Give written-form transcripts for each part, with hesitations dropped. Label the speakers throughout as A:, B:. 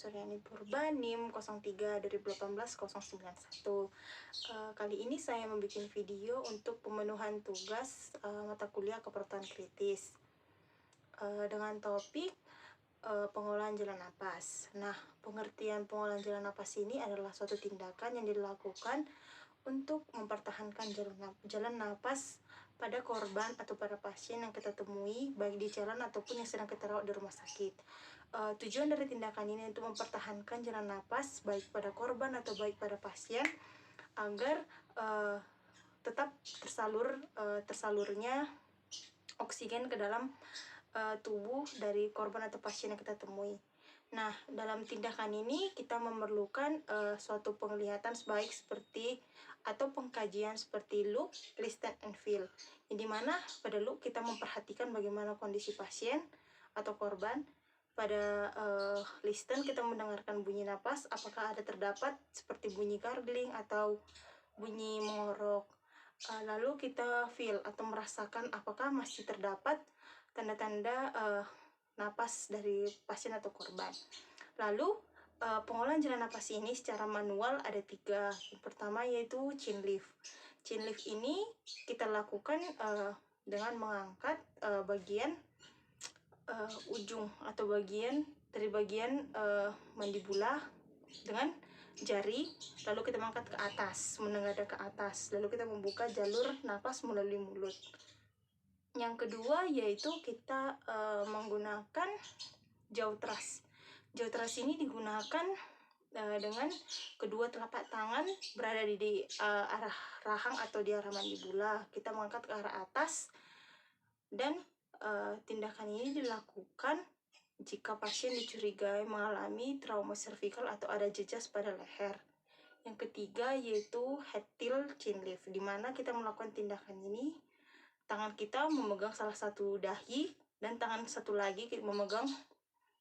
A: Suryani Purba, NIM 03/2018-091. Kali ini saya membuat video untuk pemenuhan tugas mata kuliah keperawatan kritis dengan topik pengolahan jalan napas. Nah, pengertian pengolahan jalan napas ini adalah suatu tindakan yang dilakukan untuk mempertahankan jalan napas pada korban atau pada pasien yang kita temui baik di jalan ataupun yang sedang kita rawat di rumah sakit. Tujuan dari tindakan ini untuk mempertahankan jalan napas baik pada korban atau baik pada pasien agar tetap tersalurnya oksigen ke dalam tubuh dari korban atau pasien yang kita temui. Nah, dalam tindakan ini kita memerlukan suatu penglihatan baik seperti atau pengkajian seperti look, listen, and feel. Yang dimana pada look kita memperhatikan bagaimana kondisi pasien atau korban. Pada listen kita mendengarkan bunyi napas, apakah ada terdapat seperti bunyi gargling atau bunyi mengorok. Lalu kita feel atau merasakan apakah masih terdapat tanda-tanda napas dari pasien atau korban. Lalu pengolahan jalan napas ini secara manual ada 3. Yang pertama yaitu chin lift. Chin lift ini kita lakukan dengan mengangkat bagian ujung atau bagian mandibula dengan jari, lalu kita mengangkat ke atas, menengadah ke atas, lalu kita membuka jalur napas melalui mulut. Yang kedua yaitu kita menggunakan jaw thrust. Jaw thrust ini digunakan dengan kedua telapak tangan berada di arah rahang atau di arah mandibula. Kita mengangkat ke arah atas dan tindakan ini dilakukan jika pasien dicurigai mengalami trauma servikal atau ada jejas pada leher. Yang ketiga yaitu head tilt chin lift, di mana kita melakukan tindakan ini tangan kita memegang salah satu dahi dan tangan satu lagi memegang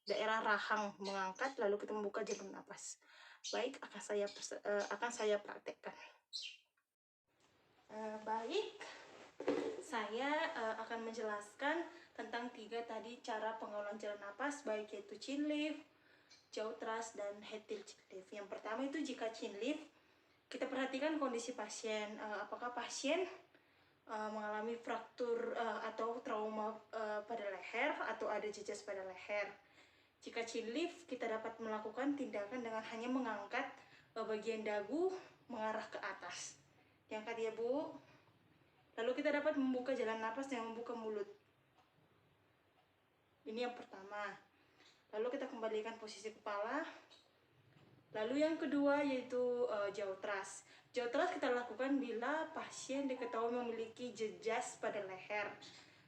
A: daerah rahang, mengangkat lalu kita membuka jalur napas. Baik, akan saya praktekkan. Baik, saya akan menjelaskan tentang 3 tadi cara pengolahan jalan napas, baik yaitu chin lift, jaw thrust, dan head tilt chin lift. Yang pertama itu jika chin lift, kita perhatikan kondisi pasien, apakah pasien mengalami fraktur atau trauma pada leher atau ada jejas pada leher. Jika chin lift, kita dapat melakukan tindakan dengan hanya mengangkat bagian dagu mengarah ke atas. Diangkat ya Bu. Lalu kita dapat membuka jalan napas dengan membuka mulut. Ini yang pertama. Lalu kita kembalikan posisi kepala. Lalu yang kedua yaitu jaw thrust. Jaw thrust kita lakukan bila pasien diketahui memiliki jejas pada leher.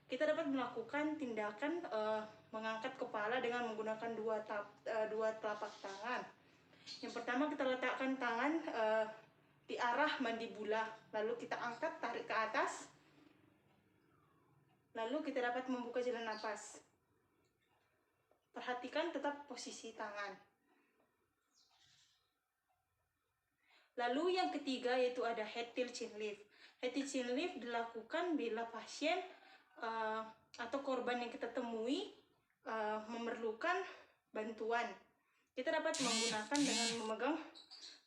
A: Kita dapat melakukan tindakan mengangkat kepala dengan menggunakan dua telapak tangan. Yang pertama kita letakkan tangan di arah mandibula, lalu kita angkat, tarik ke atas, lalu kita dapat membuka jalan napas. Perhatikan tetap posisi tangan. Lalu yang ketiga yaitu ada head tilt chin lift. Head tilt chin lift dilakukan bila pasien atau korban yang kita temui memerlukan bantuan. Kita dapat menggunakan dengan memegang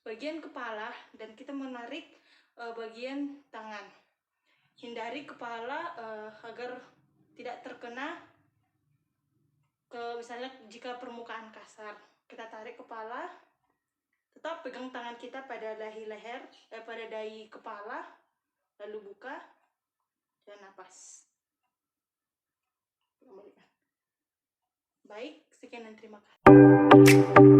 A: bagian kepala dan kita menarik bagian tangan. Hindari kepala agar tidak terkena misalnya jika permukaan kasar. Kita tarik kepala, tetap pegang tangan kita pada dahi pada dahi kepala, lalu buka dan napas. Baik, sekian dan terima kasih.